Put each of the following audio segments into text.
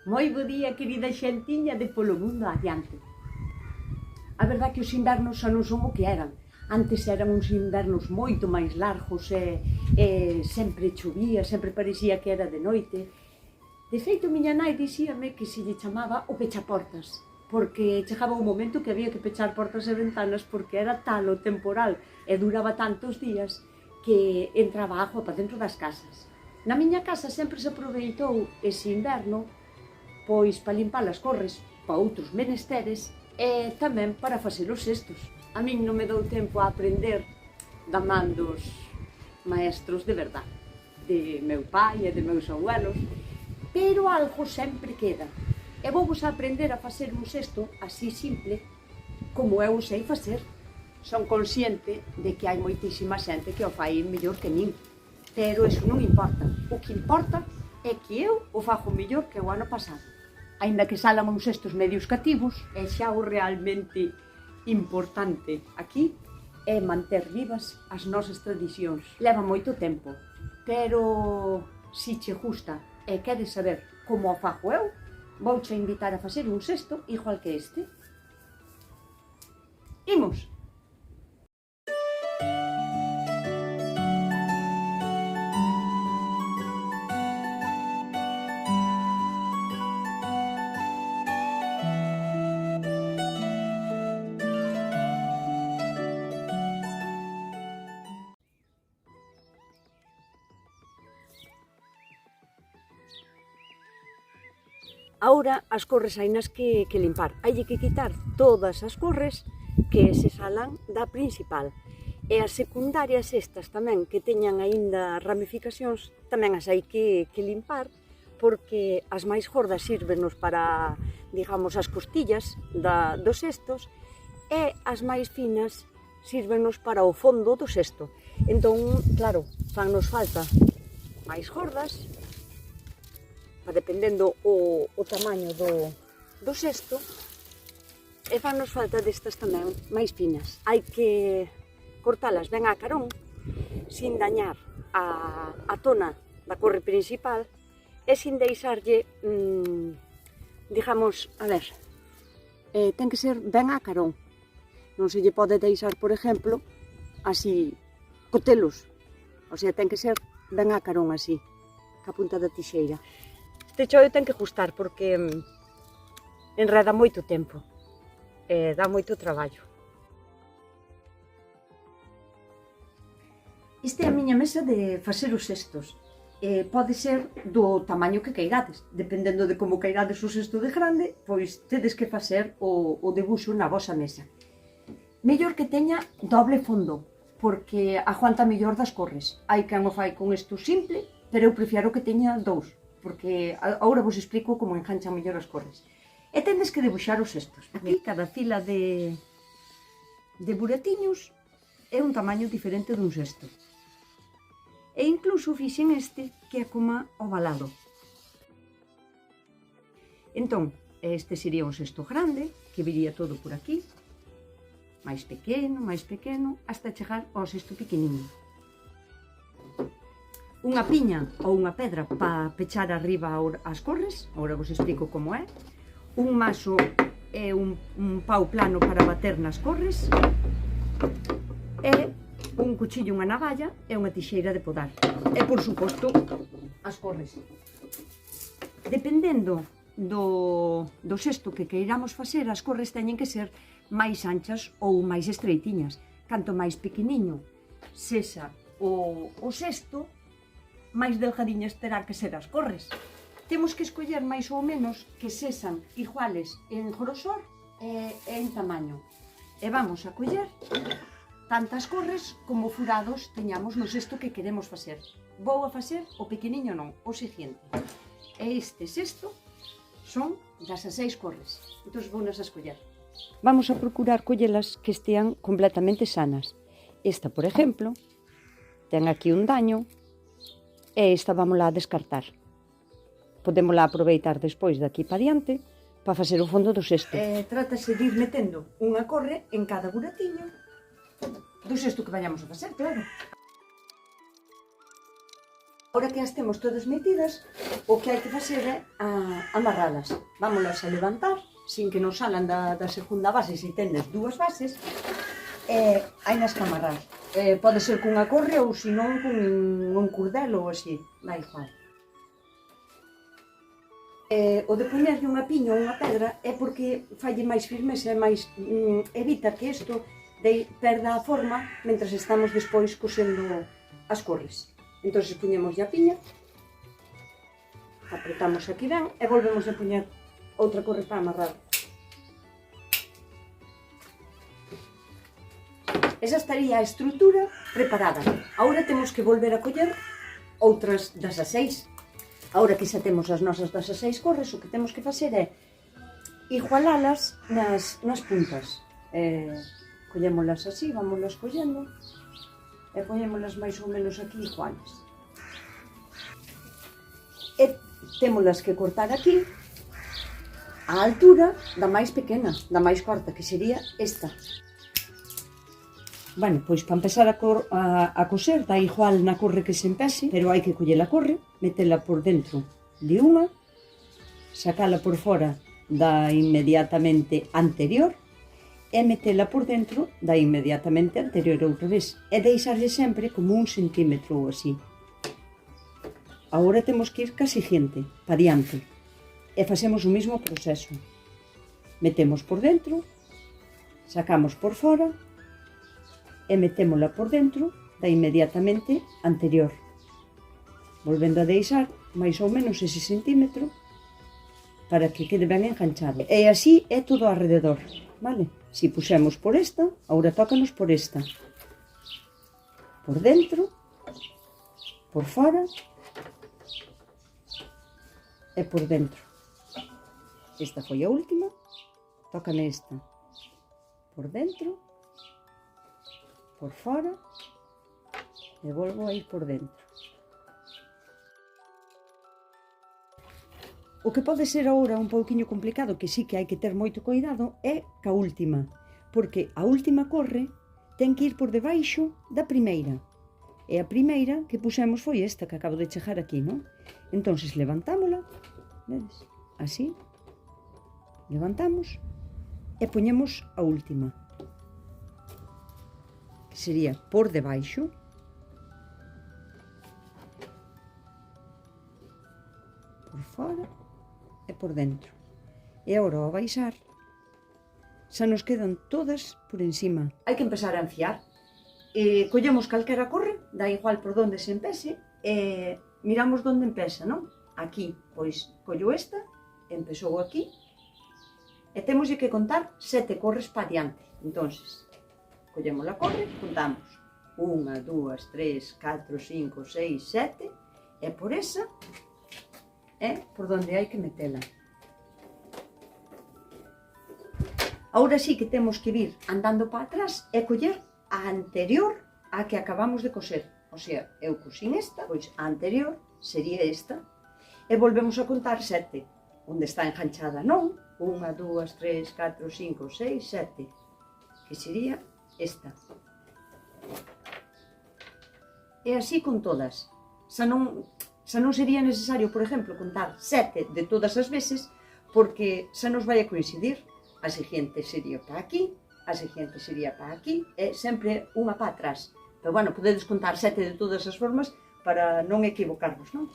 Moi bo día, querida xentiña de Polo Mundo Adiante. A verdade que os invernos xa non son o que eran. Antes eran uns invernos moito máis largos e sempre chovía, sempre parecía que era de noite. De feito, miña nai dixíame que se lle chamaba o pechaportas, porque chegaba un momento que había que pechar portas e ventanas porque era tal o temporal e duraba tantos días que entraba agua para dentro das casas. Na miña casa sempre se aproveitou ese inverno pois para limpar as corres, para outros menesteres e tamén para facer os cestos. A min non me dou tempo a aprender da man dos maestros de verdade, de meu pai e de meus abuelos, pero algo sempre queda. E vou vos a aprender a facer un cesto así simple como eu sei facer. Son consciente de que hai moitísima xente que o fai mellor que min, pero iso non importa. O que importa é que eu o fago mellor que o ano pasado. Aínda que salan uns cestos medios cativos, e xa o realmente importante aquí é manter vivas as nosas tradicións. Leva moito tempo, pero se che gusta e queres saber como o fago eu, vouche invitar a facer un cesto igual que este. Imos! Ahora as corres hainas que limpar. Hai que quitar todas as corres que se salan da principal. E as secundarias estas tamén que teñan aínda ramificacións tamén as hai que limpar porque as máis gordas sírvenos para, digamos, as costillas dos cestos e as máis finas sírvenos para o fondo do cesto. Entón, claro, fannos falta máis gordas, dependendo o tamaño do cesto, e fannos falta destas tamén máis finas. Hai que cortalas ben a carón, sin dañar a tona da corre principal e sin deixarlle, digamos, a ver, ten que ser ben a carón. Non se lle pode deixar, por exemplo, así, cotelos. O sea, ten que ser ben a carón así, ca punta da tixeira. Este chollo ten que gustar porque enreda moito tempo e dá moito traballo. Esta é a miña mesa de facer os cestos. Pode ser do tamaño que queirades. Dependendo de como queirades o cesto de grande, pois tedes que facer o debuxo na vosa mesa. Mellor que teña doble fondo, porque aguanta mellor das corres. Hai quen o fai con isto simple, pero eu prefiero que teña dous, porque agora vos explico como enganchan mellor as corres. E tendes que debuxar os cestos. Aquí, cada fila de buratiños é un tamaño diferente dun cesto. E incluso fixen este, que é como ovalado. Entón, este sería un cesto grande, que viría todo por aquí, máis pequeno, hasta chegar ao cesto pequeniño. Unha piña ou unha pedra para pechar arriba as corres, agora vos explico como é. Un maso e un pau plano para bater nas corres. E un cuchillo, unha navalla e unha tixeira de podar. E, por suposto, as corres. Dependendo do cesto que queiramos facer, as corres teñen que ser máis anchas ou máis estreitiñas. Canto máis pequeniño sexa o cesto, máis delgadiñas terá que ser as corres. Temos que escoller máis ou menos que sexan iguales en grosor e en tamaño. E vamos a coller tantas corres como furados teñamos no cesto que queremos facer. Vou a facer o pequeniño non, o seguinte. E este cesto son 16 corres. Entón vou nas a escoller. Vamos a procurar collelas que estean completamente sanas. Esta, por exemplo, ten aquí un daño, e esta vámola a descartar. Podémola aproveitar despois daqui para diante para facer o fondo do cesto. Trátase de ir metendo unha corre en cada buratiño do cesto que vayamos a facer, claro. Agora que as temos todas metidas, o que hai que facer é amarralas. Vámolas a levantar, sin que nos salan da segunda base, se tendes dúas bases, hai nas que amarrar. Pode ser cunha correa ou senón con un cordel ou así, dá igual. O de poñerlle unha piña ou unha pedra é porque falle máis firmeza e máis evita que isto perda a forma mentre estamos despois cosendo as corres. Entón, poñemos a piña, apretamos aquí ben e volvemos a poñer outra corre para amarrar. Esa estaría a estrutura preparada. Agora temos que volver a coller outras das 6. Agora que xa temos as nosas das 6 corres, o que temos que facer é igualalas nas puntas. Collémolas así, vámolas collendo e poñémolas máis ou menos aquí iguales. E témolas que cortar aquí a altura da máis pequena, da máis corta, que sería esta. Bueno, pois para empezar a coser, dá igual na corre que se empece, pero hai que coller a corre, metela por dentro de unha, sacala por fora da inmediatamente anterior e metela por dentro da inmediatamente anterior outra vez e deixarlle sempre como 1 centímetro ou así. Agora temos que ir ca seguinte, pa diante, e facemos o mesmo proceso. Metemos por dentro, sacamos por fora e metémola por dentro da inmediatamente anterior, volvendo a deixar máis ou menos ese centímetro para que quede ben enganchado. E así é todo alrededor, vale? Si puxemos por esta, agora tócanos por esta. Por dentro, por fora e por dentro. Esta foi a última, tócame esta. Por dentro, por fora e volvo a ir por dentro. O que pode ser agora un pouquiño complicado, que sí que hai que ter moito cuidado, é ca última, porque a última corre ten que ir por debaixo da primeira. E a primeira que puxemos foi esta que acabo de chegar aquí, non? Entón, levantámola, vedes? Así, levantamos e poñemos a última, que sería por debaixo, por fora e por dentro. E agora ao baixar xa nos quedan todas por encima. Hai que empezar a enfiar. Collemos calquera corre, dá igual por donde se empece, e miramos donde empeza, non? Aquí, pois, collo esta, empezou aquí, e temos que contar 7 corres para diante. Entón, collemos a corre, contamos 1, 2, 3, 4, 5, 6, 7, e por esa é por donde hai que metela. Agora sí que temos que vir andando para atrás e coller a anterior a que acabamos de coser. O sea, eu cosín esta, pois a anterior sería esta. E volvemos a contar 7. Onde está enganchada non? 1, 2, 3, 4, 5, 6, 7. Que sería esta. E así con todas. Xa non sería necesario, por exemplo, contar 7 de todas as veces, porque xa nos vai a coincidir. A seguinte sería para aquí, a seguinte sería para aquí, e sempre unha para atrás. Pero, bueno, podedes contar 7 de todas as formas para non equivocarvos, non?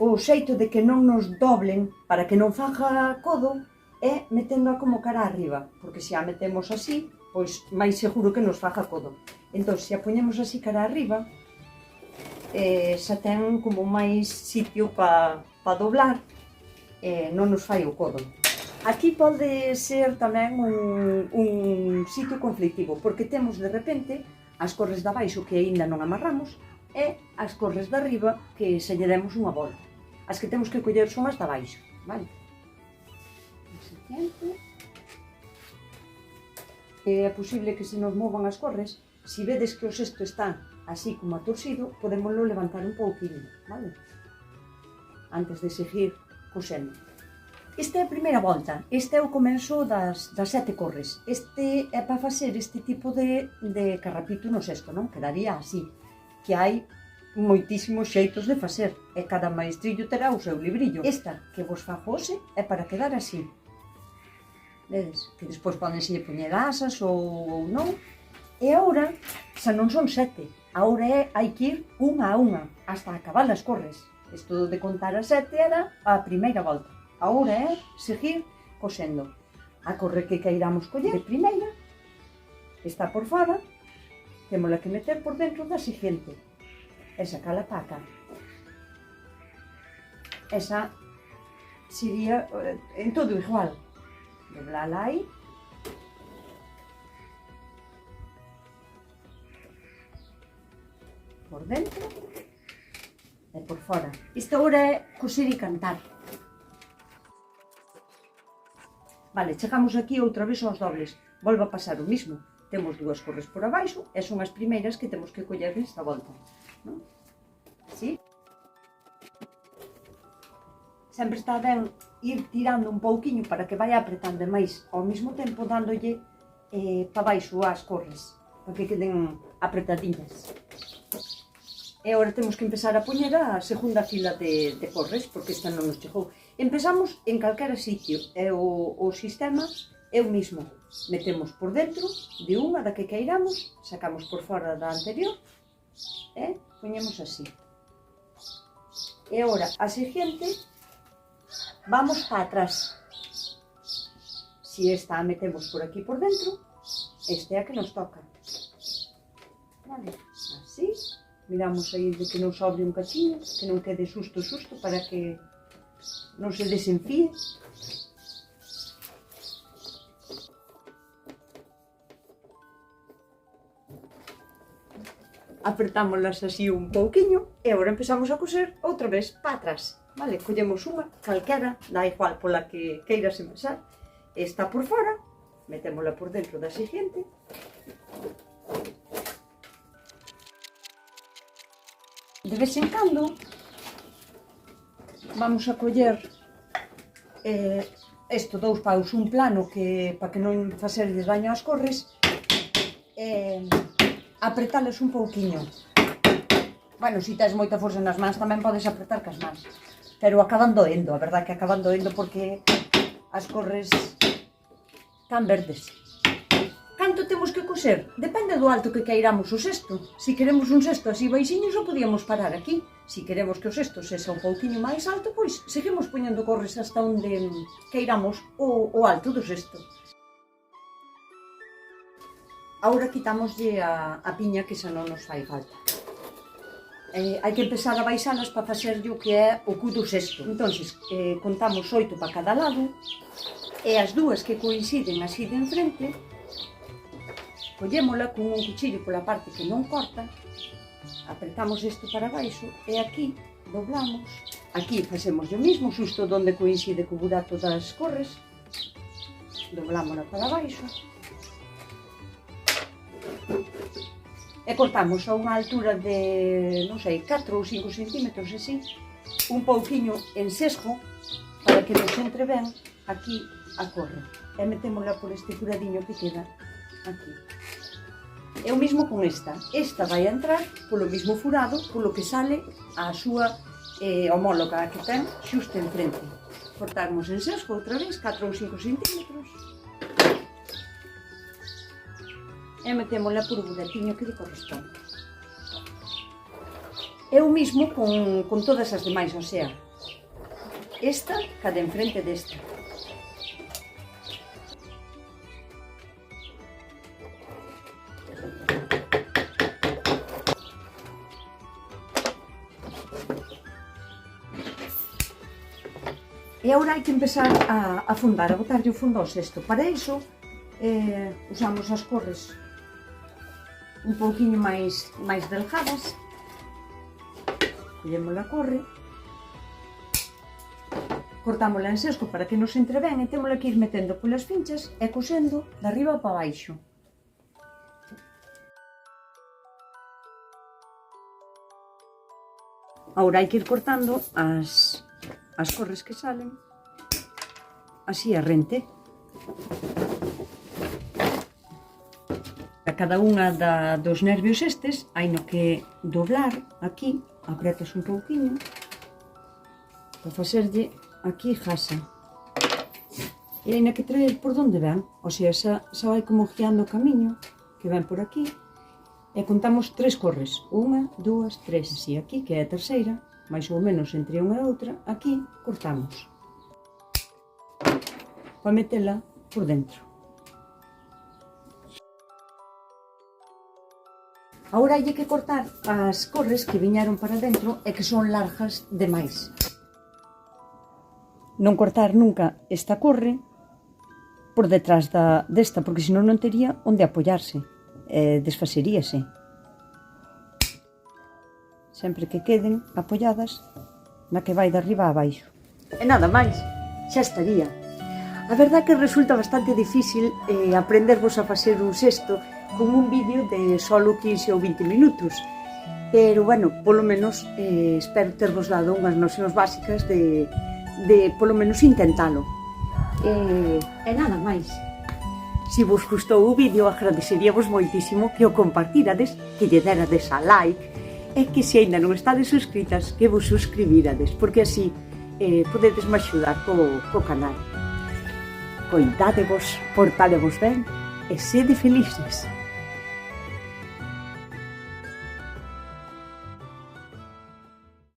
O xeito de que non nos doblen, para que non faga codo, é meténdoa como cara arriba, porque se a metemos así, pois máis seguro que nos faga codo. Entón, se a poñemos así cara arriba, xa ten como máis sitio para doblar, non nos fai o codo. Aquí pode ser tamén un sitio conflictivo, porque temos de repente as corres de abaixo que aínda non amarramos e as corres de arriba que se lle demos unha volta. As que temos que coller son as de abaixo, vale? É posible que se nos movan as corres. Se vedes que o cesto está así como atorcido, podémoslo levantar un pouquinho, vale? Antes de seguir cosendo. Esta é a primeira volta, este é o comenzo das 7 corres. Este é para facer este tipo de carrapito no cesto, non? Quedaría así. que hai moitísimos xeitos de facer, e cada maestrillo terá o seu librillo. Esta que vos fago hoxe é para quedar así. Vedes? Que despois podense poñer asas ou non. E agora, xa non son 7, agora hai que ir unha a unha, hasta acabar as corres. Isto de contar a 7 era a primeira volta. Agora é seguir cosendo. A corre que queiramos coller de primeira, está por fora, témola que meter por dentro da seguinte. E sacala para cá. Esa sería en todo igual. Doblala aí. Por dentro e por fora. Isto agora é coser e cantar. Vale, chegamos aquí outra vez aos dobles. Volve a pasar o mismo. Temos dúas corres por abaixo e son as primeiras que temos que coller nesta volta. Non? Así. Sempre está ben ir tirando un pouquiño para que vai apretando máis, ao mesmo tempo dándolle para baixo as corres, para que queden apretadinhas. E agora temos que empezar a poñer a segunda fila de corres, porque esta non nos chegou. Empezamos en calquera sitio, e o sistema é o mismo. Metemos por dentro de unha da que queiramos, sacamos por fora da anterior, e poñemos así. E agora, a seguinte, vamos para atrás. Si esta a metemos por aquí por dentro, esta é a que nos toca. Vale, así. Miramos aí de que non sobre un cachiño, que non quede xusto para que non se desenfíe. Apretámoslas así un pouquiño e agora empezamos a coser outra vez para atrás. Vale, collemos unha, calquera, dá igual pola que queiras empezar. Está por fora, metémola por dentro da seguinte. De vez en cando vamos a coller isto, dous paus, un plano para que non facerles daño ás corres, apretales un pouquiño. Bueno, se tes moita forza nas mans tamén podes apretar cas mans, pero acaban doendo, a verdade que acaban doendo porque as corres están verdes. Canto temos que coser? Depende do alto que queiramos o cesto. Se queremos un cesto así baixiño, só podíamos parar aquí. Se queremos que o cesto sexa un pouquiño máis alto, pois seguimos poñendo corres hasta onde queiramos o alto do cesto. Agora quitámoslle a piña que xa non nos fai falta. Hai que empezar a baixalas para facerlle o que é o cu do cesto. Entón, contamos 8 para cada lado e as dúas que coinciden así de enfrente, collémola con un cuchillo pola parte que non corta, apretamos isto para baixo e aquí doblamos. Aquí facemos o mismo, xusto onde coincide co burato das corres, doblámola para baixo e cortamos a unha altura de, non sei, 4 ou 5 centímetros así, un pouquiño en sesgo para que nos entre ben aquí a corre e metémola por este curadiño que queda aquí. É o mesmo con esta. Esta vai a entrar polo mesmo furado polo que sale a súa homóloga que ten xusto enfrente. Cortamos en sesgo outra vez, 4 ou 5 centímetros. E metémola por o buratiño que lle corresponde. É o mesmo con todas as demais, o sea, esta cada enfrente desta. E agora hai que empezar a fundar, a botarlle o fundo ao cesto. Para iso, usamos as corres un pouquiño máis delgadas. Collemos a corre, cortámola en sesgo para que nos entre ben e témola que ir metendo polas finchas e cosendo de arriba para baixo. Agora hai que ir cortando as corres que salen así a rente. A cada unha dos nervios estes hai no que doblar aquí, apretas un pouquinho para facerlle aquí jasa. E hai na que traer por donde ven, o sea, xa vai como guiando o camiño que ven por aquí. E contamos 3 corres, 1, 2, 3, así aquí, que é a terceira, máis ou menos entre unha e outra, aquí cortamos para metela por dentro. Agora hai que cortar as corres que viñaron para dentro e que son largas demais. Non cortar nunca esta corre por detrás desta, porque senón non tería onde apoiarse, desfaseríase. Sempre que queden apoiadas na que vai de arriba a abaixo. E nada máis, xa estaría. A verdade que resulta bastante difícil aprendervos a facer un cesto con un vídeo de solo 15 ou 20 minutos. Pero, bueno, polo menos espero tervos dado unhas nocións básicas de polo menos intentalo. E nada máis. Se vos gustou o vídeo, agradeceríamos moitísimo que o compartirades, que lle derades a like, e que se aínda non estades suscritas, que vos suscribirades, porque así podedes me axudar co canal. Coidádevos, portádevos ben e sede felices.